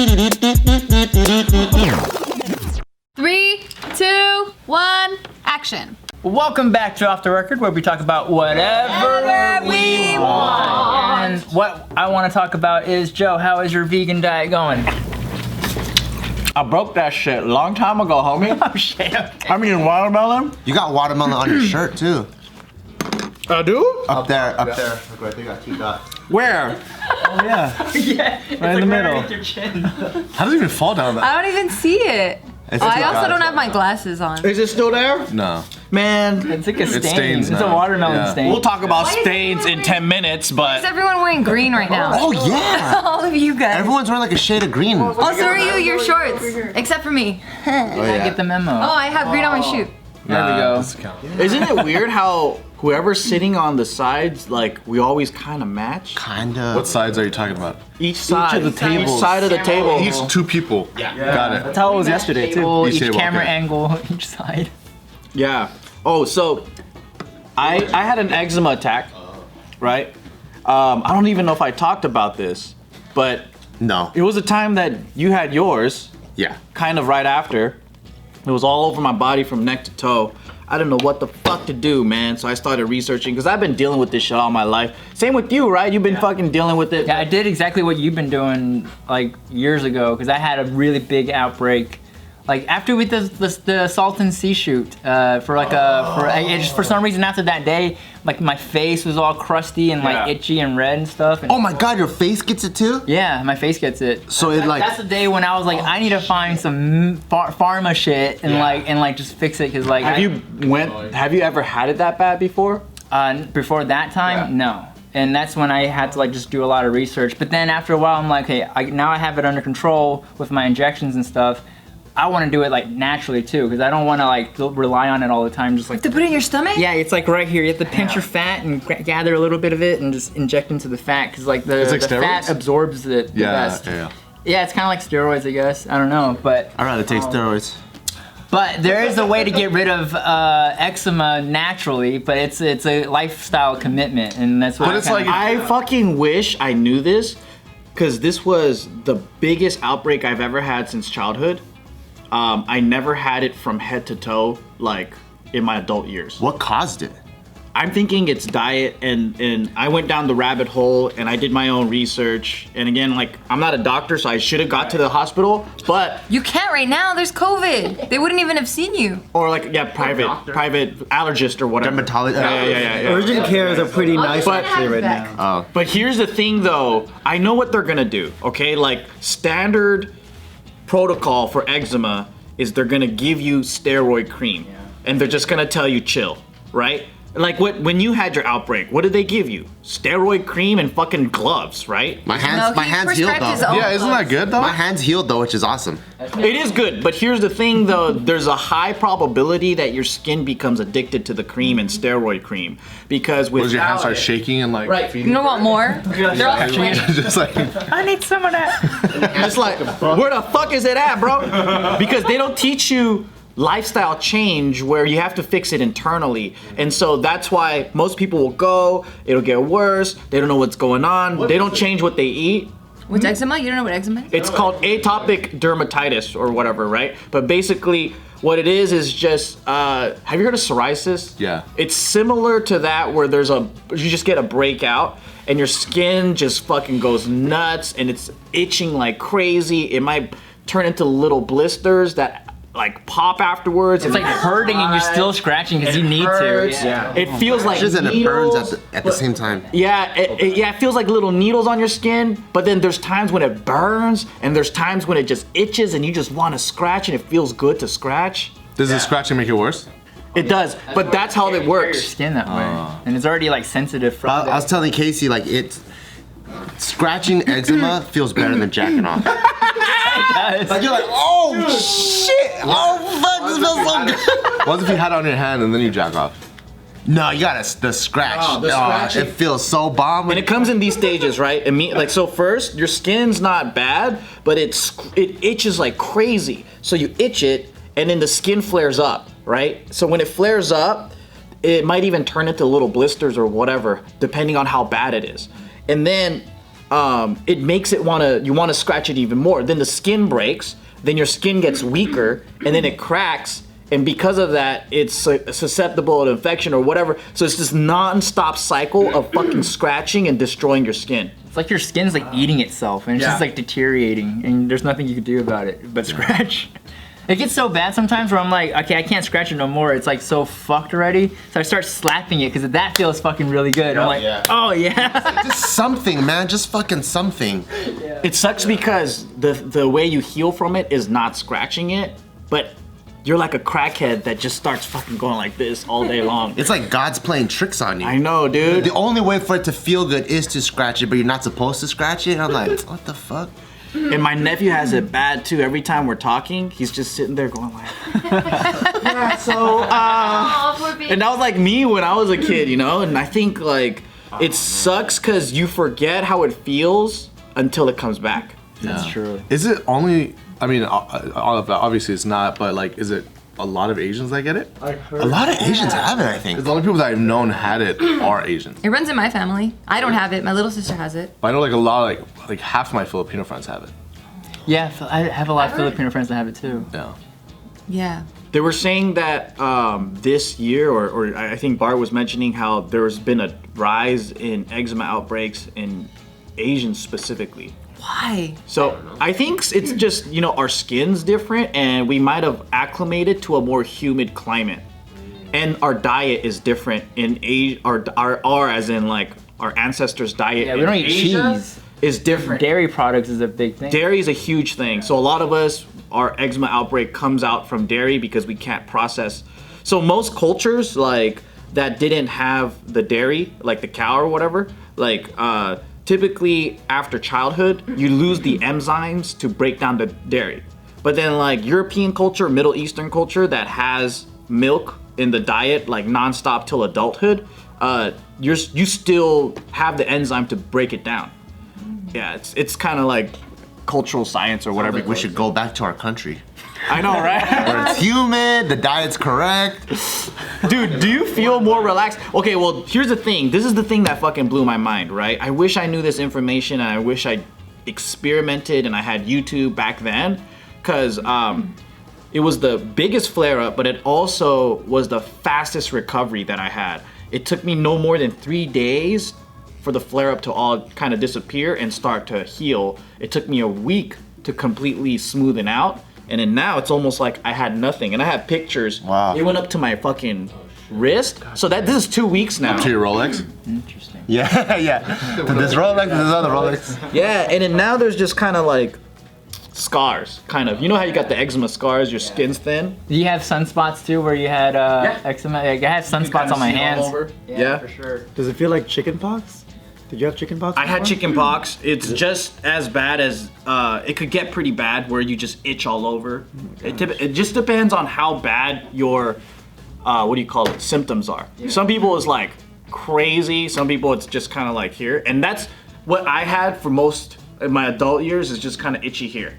3, 2, 1, action. Welcome back to Off the Record, where we talk about whatever we want. And what I want to talk about is, Joe, how is your vegan diet going? I broke that shit a long time ago, homie. Oh shit. Okay. I'm eating watermelon. You got watermelon on your shirt too. I do? Up there. Look right there, got 2 dots. Where? Oh yeah. Yeah. It's Right in the middle. Right your chin. How does it even fall down that? I don't even see it. It's I also don't have my glasses on. Is it still there? No. Man, It's like a stain. stains It's a now. watermelon Yeah. stain. we'll talk about Why is stains in everyone 10 minutes, Is but everyone wearing green right now? Oh yeah. All of you guys. Everyone's wearing like a shade of green. Also, are you your shorts? Except for me. Oh, I get the memo. Oh, I have green on my shoe. There we go. isn't it weird how whoever's sitting on the sides, like, we always kind of match? Kinda. What sides are you talking about? Each side. of the tables. Each side of the table. Each 2 people. Yeah. Got it. That's how it was yesterday too. Each Each table, camera okay. angle, each side. Yeah. Oh, so I had an eczema attack, right? I don't even know if I talked about this, but No. it was a time that you had yours, Yeah. kind of right after. It was all over my body from neck to toe. I didn't know what the fuck to do, man. So I started researching because I've been dealing with this shit all my life. Same with you, right? You've been fucking dealing with it. Yeah, I did exactly what you've been doing like years ago because I had a really big outbreak. Like after we did the Salton Sea shoot for some reason after that day, like my face was all crusty and like itchy and red and stuff. And, Oh my God, your face gets it too? yeah, my face gets it. So it like. That's the day when I was like, I need to find some pharma shit and like just fix it because like Have you ever had it that bad before? before that time, no. And that's when I had to like just do a lot of research. But then after a while, I'm like, hey, now I have it under control with my injections and stuff. I want to do it like naturally too, because I don't want to like rely on it all the time. Just like To put it in your stomach? yeah, it's like right here. You have to pinch your fat and gather a little bit of it and just inject into the fat, because like the like fat steroids? absorbs it the best. Yeah. Yeah, it's kind of like steroids, I guess. I don't know, but I'd rather take steroids. But there is a way to get rid of eczema naturally, but it's a lifestyle commitment, and that's what. But it's like I fucking wish I knew this, because this was the biggest outbreak I've ever had since childhood. I never had it from head to toe, like in my adult years. What caused it? I'm thinking it's diet, and I went down the rabbit hole and I did my own research. And again, like, I'm not a doctor, so I should have got to the hospital, but You can't right now. There's COVID. They wouldn't even have seen you. or like private allergist or whatever. Dermatologist. Yeah. Urgent cares are pretty nice But- actually right now. But here's the thing though, I know what they're gonna do, okay? Like, standard protocol for eczema is they're gonna give you steroid cream. And they're just gonna tell you chill, right? Like when you had your outbreak, what did they give you? Steroid cream and fucking gloves, right? My hands healed prescribed his though. own yeah, isn't that good though? My hands healed though, which is awesome. It is good, but here's the thing though, there's a high probability that your skin becomes addicted to the cream and steroid cream. Because with Was your hand start shaking and like Right. You don't want more? They're all just like I need some of that. It's like, where the fuck is it at, bro? Because they don't teach you lifestyle change where you have to fix it internally. And so that's why most people will go, it'll get worse, they don't know what's going on, they don't change what they eat. What's eczema? You don't know what eczema is? It's called atopic dermatitis or whatever, right? But basically, what it is just, have you heard of psoriasis? Yeah. It's similar to that where you just get a breakout and your skin just fucking goes nuts and it's itching like crazy. It might turn into little blisters that like pop afterwards. It's like hurting and you're still scratching because you need to. Yeah. It feels like And it needles. burns at the same time. Yeah, it feels like little needles on your skin, but then there's times when it burns, and there's times when it just itches and you just want to scratch and it feels good to scratch. does the scratching make it worse? It does, but that's how it Your works. skin that way, and it's already like sensitive from. I was telling Casey, like, scratching eczema feels better than jacking off. Like, you're like, oh shit, oh fuck, this feels so good. What if you had it on your hand and then you jack off? No, you gotta the scratch. Oh, the scratching. It feels so bomb. And it comes in these stages, right? So first, your skin's not bad, but it itches like crazy. So you itch it, and then the skin flares up, right? So when it flares up, it might even turn into little blisters or whatever, depending on how bad it is. And then it makes you want to scratch it even more. Then the skin breaks, then your skin gets weaker, and then it cracks. And because of that, it's susceptible to infection or whatever. So it's this non-stop cycle of fucking scratching and destroying your skin. It's like your skin's like eating itself and it's just like deteriorating and there's nothing you can do about it but scratch. It gets so bad sometimes where I'm like, okay, I can't scratch it no more. It's like so fucked already. So I start slapping it because that feels fucking really good. I'm like, oh yeah. Just something, man. Just fucking something. It sucks because the way you heal from it is not scratching it, but you're like a crackhead that just starts fucking going like this all day long. It's like God's playing tricks on you. I know, dude. The only way for it to feel good is to scratch it, but you're not supposed to scratch it. And I'm like, what the fuck? And my nephew has it bad too. Every time we're talking, he's just sitting there going like, yeah, so, and that was like me when I was a kid, you know? And I think like, it sucks because you forget how it feels until it comes back. That's true. Is it only? I mean, obviously it's not, but like, is it a lot of Asians that get it? A lot of Asians have it, I think. Because the only people that I've known had it are Asians. It runs in my family. I don't have it. My little sister has it. But I know like a lot, like half of my Filipino friends have it. Yeah, I have a lot of Filipino friends that have it too. Yeah. Yeah. They were saying that this year, or I think Bart was mentioning how there's been a rise in eczema outbreaks in Asians specifically. Why? So I think it's just, you know, our skin's different and we might have acclimated to a more humid climate. And our diet is different in Asia, our as in like our ancestors' diet. Yeah, we don't in eat Asia cheese. Is different. Dairy products is a big thing. Dairy is a huge thing. So a lot of us, our eczema outbreak comes out from dairy because we can't process. So most cultures like that didn't have the dairy, like the cow or whatever, like typically after childhood, you lose the enzymes to break down the dairy. But then like European culture, Middle Eastern culture that has milk in the diet like nonstop till adulthood, you still have the enzyme to break it down. Yeah, it's kind of like cultural science or whatever. We should go back to our country. I know, right? Where it's humid, the diet's correct. Dude, do you feel more relaxed? Okay, well, here's the thing. This is the thing that fucking blew my mind, right? I wish I knew this information and I wish I experimented and I had YouTube back then. Because it was the biggest flare-up, but it also was the fastest recovery that I had. It took me no more than 3 days for the flare-up to all kind of disappear and start to heal. It took me a week to completely smoothen out. And then now it's almost like I had nothing. And I have pictures. Wow. It went up to my fucking wrist. So this is 2 weeks now. To your Rolex? Interesting. Yeah, yeah. This Rolex, this other Rolex. Yeah, and then now there's just kind of like scars, kind of. You know how you got the eczema scars, your skin's thin? Do you have sunspots too where you had eczema? Like, I have sunspots on my hands. Yeah. For sure. Does it feel like chicken pox? Did you have chicken pox? I had before? chicken pox. It's just as bad as, it could get pretty bad where you just itch all over. It just depends on how bad your, what do you call it, symptoms are. Some people it's like crazy. Some people it's just kind of like here. And that's what I had for most of my adult years is just kind of itchy here.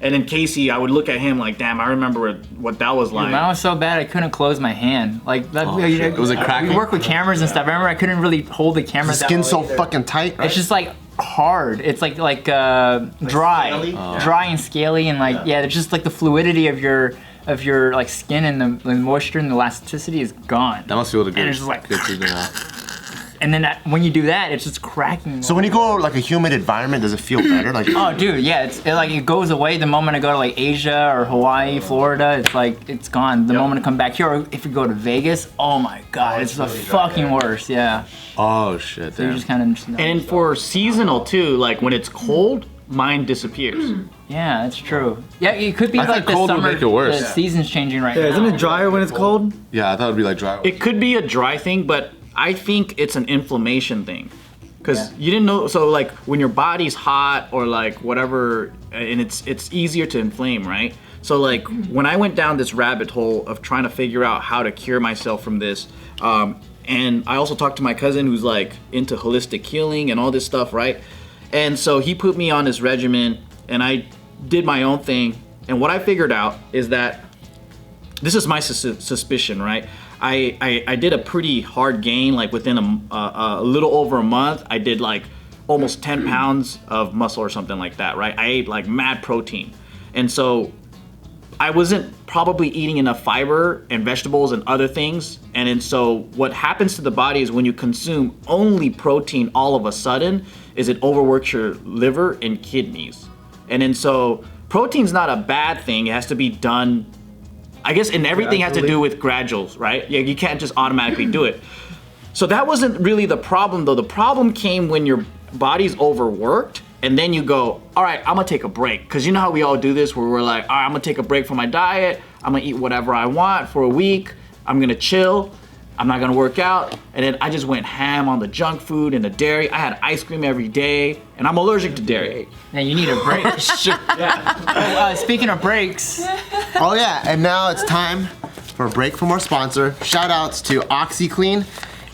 And then Casey, I would look at him like, damn, I remember what that was like. Mine was so bad I couldn't close my hand. Like that. It was like cracking? We work with cameras and stuff. I remember I couldn't really hold the camera. The skin's so fucking tight, right? It's just like hard. It's like dry, dry and scaly, and like yeah, it's just like the fluidity of your like skin and the moisture and the elasticity is gone. That must feel good. And it's just like, good to know. and then when you do that, it's just cracking. So when you go like a humid environment, does it feel better? Like Oh, dude, yeah, it goes away the moment I go to like Asia or Hawaii, Florida. It's like it's gone the moment I come back here. Or if you go to Vegas, oh my god, it's the fucking worst. Yeah, Oh shit. so you Damn. just kind of And for seasonal too, like when it's cold, mine disappears. yeah, that's true. Yeah, it could be I like thought the cold would summer. make it worse. The season's changing right Yeah, now. isn't it drier when it's cold? Yeah, I thought it'd be like dry. It could be a dry thing, but I think it's an inflammation thing. Because you didn't know, so like when your body's hot or like whatever, and it's easier to inflame, right? So like when I went down this rabbit hole of trying to figure out how to cure myself from this, and I also talked to my cousin who's like into holistic healing and all this stuff, right? And so he put me on this regimen and I did my own thing. And what I figured out is that, this is my suspicion, right? I did a pretty hard gain, like within a little over a month. I did like almost 10 pounds of muscle or something like that, right? I ate like mad protein. And so I wasn't probably eating enough fiber and vegetables and other things. And then so what happens to the body is when you consume only protein all of a sudden is it overworks your liver and kidneys. And then so protein's not a bad thing. It has to be done, I guess, and everything has to do with graduals, right? Yeah, you can't just automatically do it. So that wasn't really the problem though. The problem came when your body's overworked and then you go, all right, I'm gonna take a break. Cause you know how we all do this where we're like, all right, I'm gonna take a break from my diet. I'm gonna eat whatever I want for a week. I'm gonna chill. I'm not gonna work out. And then I just went ham on the junk food and the dairy. I had ice cream every day and I'm allergic to dairy. Now you need a break. Speaking of breaks, Oh yeah, and now it's time for a break from our sponsor. Shout outs to OxyClean.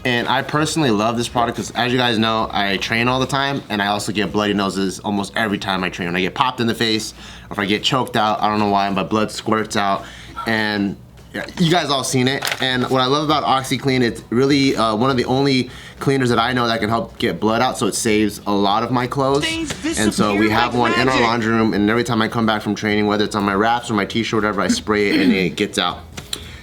And I personally love this product because, as you guys know, I train all the time and I also get bloody noses almost every time I train. When I get popped in the face or if I get choked out, I don't know why, my blood squirts out. And you guys all seen it. And what I love about OxyClean, it's really one of the only cleaners that I know that can help get blood out, so it saves a lot of my clothes. And so we have one in our laundry room, and every time I come back from training, whether it's on my wraps or my t-shirt or whatever, I spray it and it gets out.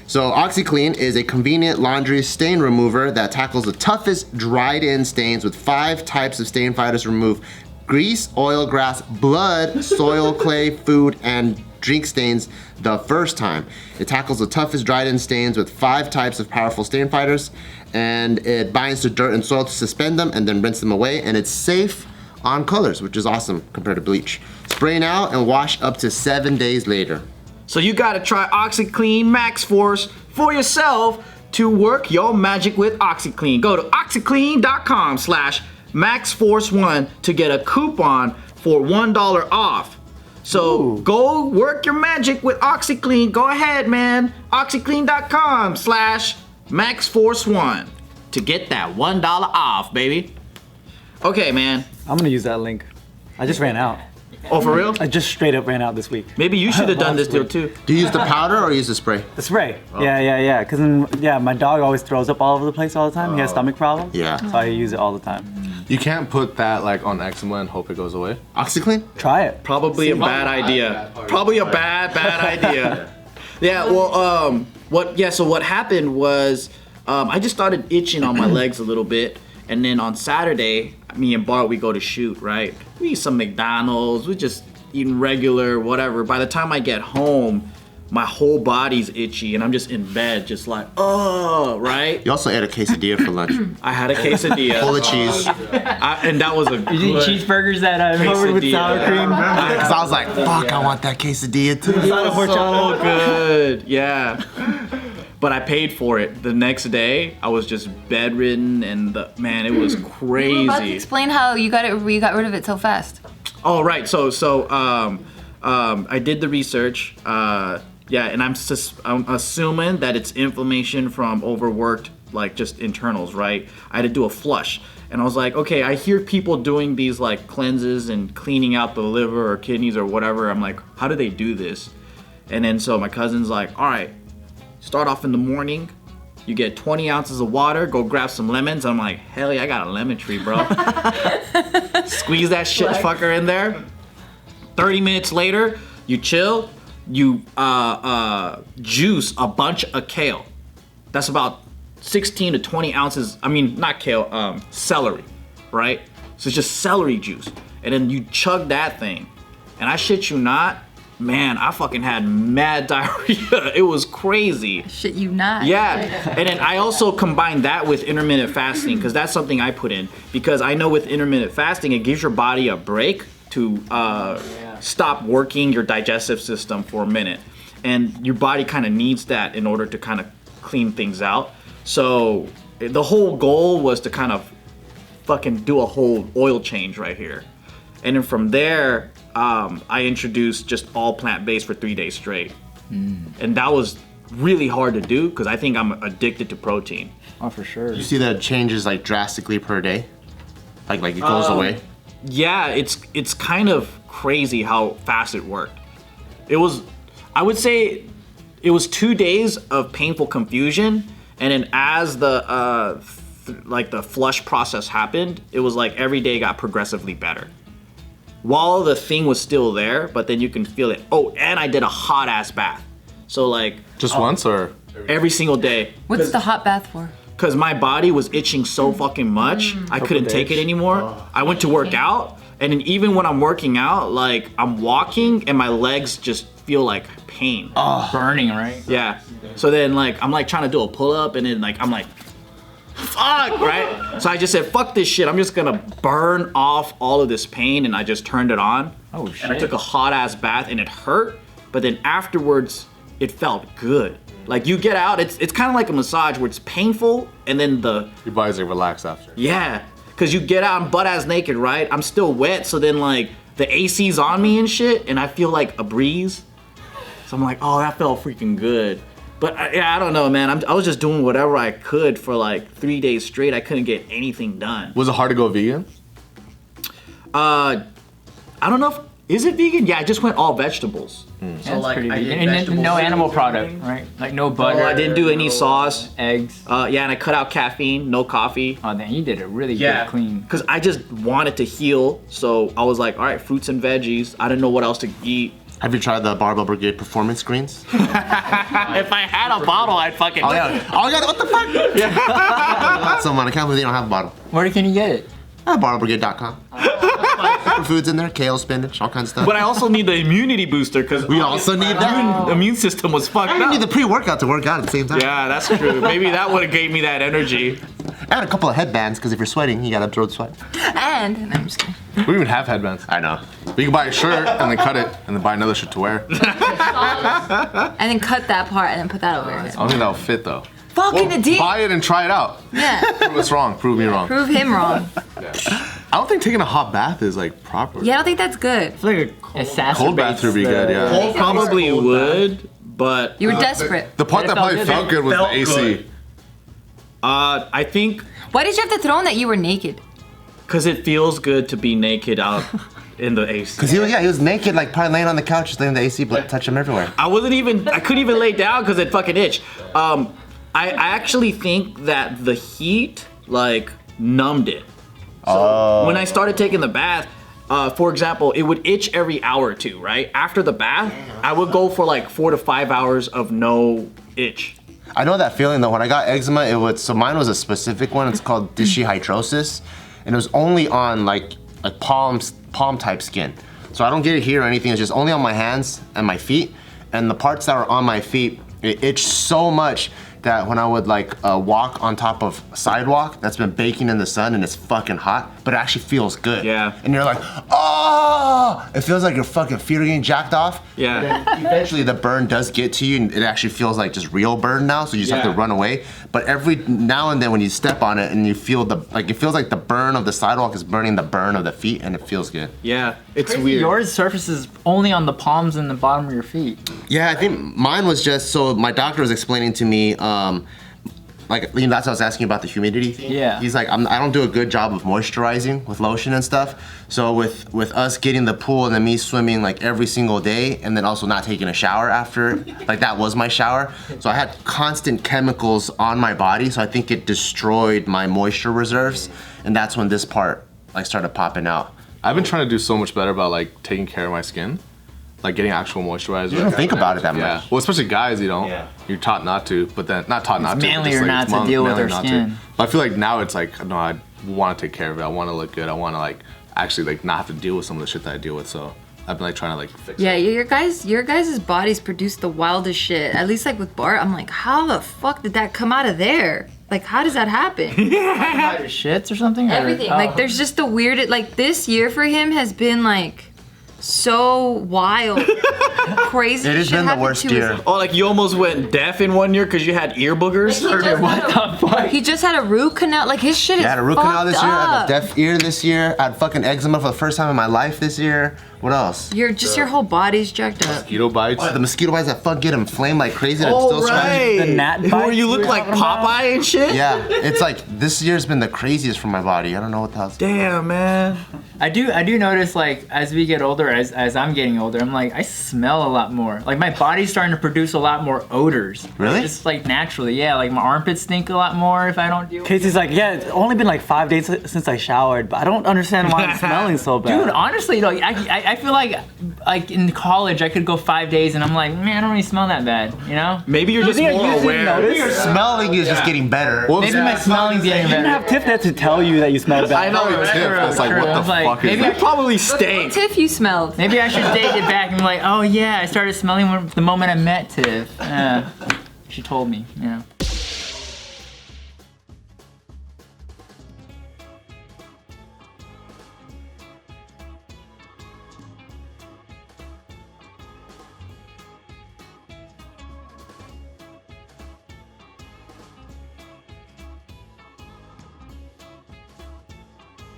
So OxyClean is a convenient laundry stain remover that tackles the toughest dried-in stains with 5 types of stain fighters to remove grease, oil, grass, blood, soil, clay, food, and drink stains the first time. It tackles the toughest dried-in stains with 5 types of powerful stain fighters, and it binds to dirt and soil to suspend them and then rinse them away, and it's safe on colors, which is awesome compared to bleach. Spray now and wash up to 7 days later. So you gotta try OxyClean Max Force for yourself to work your magic with OxyClean. Go to oxyclean.com/MaxForce1 to get a coupon for $1 off. So go work your magic with OxyClean. Go ahead, man. oxyclean.com/MaxForce1 to get that $1 off, baby. Okay, man. I'm gonna use that link. I just ran out. Oh, for real? I just straight up ran out this week. Maybe you should have done this deal too. Do you use the powder or use the spray? The spray. Yeah. Cause my dog always throws up all over the place all the time. He has stomach problems. Yeah. So I use it all the time. You can't put that like on eczema and hope it goes away. OxyClean? Try it. Probably a bad idea. Probably a bad idea. Yeah, well, so what happened was I just started itching on my legs a little bit. And then on Saturday, me and Bart, we go to shoot, right? We eat some McDonald's, we just eating regular, whatever. By the time I get home, my whole body's itchy and I'm just in bed, just like, oh, right? You also ate a quesadilla for lunch. I had a quesadilla. Full of cheese. And that was a you eat cheeseburgers that are covered with sour cream. Because I was like, fuck, I want that quesadilla too. So good, yeah. But I paid for it. The next day, I was just bedridden, and man, it was crazy. You're about to explain how you got rid of it so fast. Oh right, so I did the research. And I'm assuming that it's inflammation from overworked, like just internals, right? I had to do a flush, and I was like, okay, I hear people doing these like cleanses and cleaning out the liver or kidneys or whatever. I'm like, how do they do this? And then so my cousin's like, all right. Start off in the morning, you get 20 ounces of water, go grab some lemons. I'm like, hell yeah, I got a lemon tree, bro. Squeeze that shit fucker in there. 30 minutes later, you chill, you juice a bunch of kale. That's about 16 to 20 ounces, not kale, celery, right? So it's just celery juice. And then you chug that thing. And I shit you not, man, I fucking had mad diarrhea. It was crazy. Shit, you not. Yeah, and then I also combined that with intermittent fasting because that's something I put in because I know with intermittent fasting it gives your body a break to stop working your digestive system for a minute, and your body kind of needs that in order to kind of clean things out. So the whole goal was to kind of fucking do a whole oil change right here, and then from there. I introduced just all plant-based for 3 days straight. And that was really hard to do because I think I'm addicted to protein. Oh, for sure. You see that it changes like drastically per day? Like it goes away? Yeah, it's kind of crazy how fast it worked. I would say it was 2 days of painful confusion, and then as the like the flush process happened, it was like every day got progressively better. While the thing was still there, but then you can feel it. Oh, and I did a hot ass bath. So like Just once or? every single day. What's the hot bath for? Because my body was itching so fucking much, I couldn't take it anymore. I went to work out, and then even when I'm working out, like I'm walking and my legs just feel like pain. Burning, right? Yeah. So then like I'm like trying to do a pull up, and then like I'm like, fuck, right? So I just said, fuck this shit. I'm just gonna burn off all of this pain, and I just turned it on. Oh shit. And I took a hot ass bath, and it hurt, but then afterwards, it felt good. Like you get out, it's kind of like a massage where it's painful, and then Your body's like relaxed after. yeah, because you get out, I'm butt ass naked, right? I'm still wet, so then like the AC's on me and shit, and I feel like a breeze. So I'm like, oh, that felt freaking good. But yeah, I don't know, man. I was just doing whatever I could for like 3 days straight. I couldn't get anything done. Was it hard to go vegan? I don't know if, is it vegan? Yeah, I just went all vegetables. That's like, pretty I vegan. did And vegetable no animal soup. product, right? Like no butter. Oh, I didn't do any sauce. Eggs. Yeah, and I cut out caffeine, no coffee. Oh, then you did a really good clean. Because I just wanted to heal, so I was like, all right, fruits and veggies. I didn't know what else to eat. Have you tried the Barbell Brigade performance greens? If I had a bottle, I'd fucking. Oh yeah. Oh yeah. What the fuck? Yeah. Someone, I can't believe they don't have a bottle. Where can you get it? BarrelBrigade.com. Superfoods in there, kale, spinach, all kinds of stuff. But I also need the immunity booster because We also need that. immune system was fucked I need up. the pre-workout to work out at the same time. Yeah, that's true. Maybe that would have gave me that energy. And a couple of headbands, because if you're sweating, you gotta absorb sweat. And no, I'm just kidding. We don't even have headbands. I know. But you can buy a shirt and then cut it and then buy another shirt to wear. And then cut that part and then put that over your head. I don't think that'll fit though. Fucking Nadeem. Buy it and try it out. Yeah. Prove us wrong. Prove me wrong. Prove him wrong. I don't think taking a hot bath is like proper. Yeah, I don't think that's good. It's like a Cold bath would be good, yeah. cold probably would, but You were desperate. The part It that felt probably good. felt good was Felt the AC. good. I think Why did you have to throw in that you were naked? because it feels good to be naked out in the AC. Cause he was naked, like probably laying on the couch, just letting the AC touch him everywhere. I couldn't even lay down because it fucking itched. I actually think that the heat like numbed it. So when I started taking the bath, for example, it would itch every hour or two, right? After the bath, I would go for like 4 to 5 hours of no itch. I know that feeling though. When I got eczema, so mine was a specific one. It's called dishihydrosis, and it was only on like palm type skin. So I don't get it here or anything. It's just only on my hands and my feet, and the parts that are on my feet, it itched so much that when I would like walk on top of a sidewalk that's been baking in the sun and it's fucking hot, but it actually feels good. Yeah. And you're like, oh! It feels like your fucking feet are getting jacked off. Yeah. Then eventually the burn does get to you and it actually feels like just real burn now, so you just have Yeah. to run away. But every now and then when you step on it and you feel it feels like the burn of the sidewalk is burning the burn of the feet, and it feels good. Yeah, it's weird. Yours surfaces only on the palms and the bottom of your feet. Yeah, I think mine was just, so my doctor was explaining to me, like, you know, that's what I was asking about the humidity thing. Yeah. He's like, I don't do a good job of moisturizing with lotion and stuff. So with us getting the pool and then me swimming like every single day and then also not taking a shower after, like that was my shower. So I had constant chemicals on my body. So I think it destroyed my moisture reserves. And that's when this part like started popping out. I've been trying to do so much better about like taking care of my skin. Like getting actual moisturizer. You don't think about it that Yeah. much. Well, especially guys, you don't. Yeah. You're taught not to, but then not taught not to. but manlier just, like, not it's to deal with manlier their not to. skin. But I feel like now it's like, no, I want to take care of it. I want to look good. I want to like actually like not have to deal with some of the shit that I deal with. So I've been like trying to like fix Yeah, it. your guys' bodies produce the wildest shit. At least like with Bart, I'm like, how the fuck did that come out of there? Like, how does that happen? Shits or something? Or- Everything. oh. Like, there's just the weirdest. Like, this year for him has been like so wild, crazy. It has shit been the happened worst to his- year. Oh, like you almost went deaf in 1 year because you had ear boogers? He just had a root canal. Like, his shit is I had a root canal this year. I fucked had a up. deaf ear this year. I had fucking eczema for the first time in my life this year. What else? Your whole body's jacked up. Mosquito bites. Oh, the mosquito bites that fuck get inflamed like crazy. And Oh, still scratch. The gnat Where bites you we look were like talking about? Popeye and shit? Yeah, it's like this year's been the craziest for my body. I don't know what the hell's. Damn, man. I do notice like as we get older, as I'm getting older, I'm like I smell a lot more. Like my body's starting to produce a lot more odors. Really? Just like naturally, yeah. Like my armpits stink a lot more if I don't deal with Casey's like, yeah, it's only been like 5 days since I showered, but I don't understand why I'm smelling so bad. Dude, honestly, though, I feel like in college I could go 5 days and I'm like, man, I don't really smell that bad, you know? Maybe you're just think more you didn't aware. notice? Your smelling is just getting better. Maybe my smelling's getting You didn't better. have Tiff there to tell you that you smelled bad. I know, True, Tiff. It's like, true. what the I was like, fuck is maybe that? I probably stink. Tiff, you smelled. Maybe I should take it back and be like, oh yeah, I started smelling the moment I met Tiff. She told me, you know.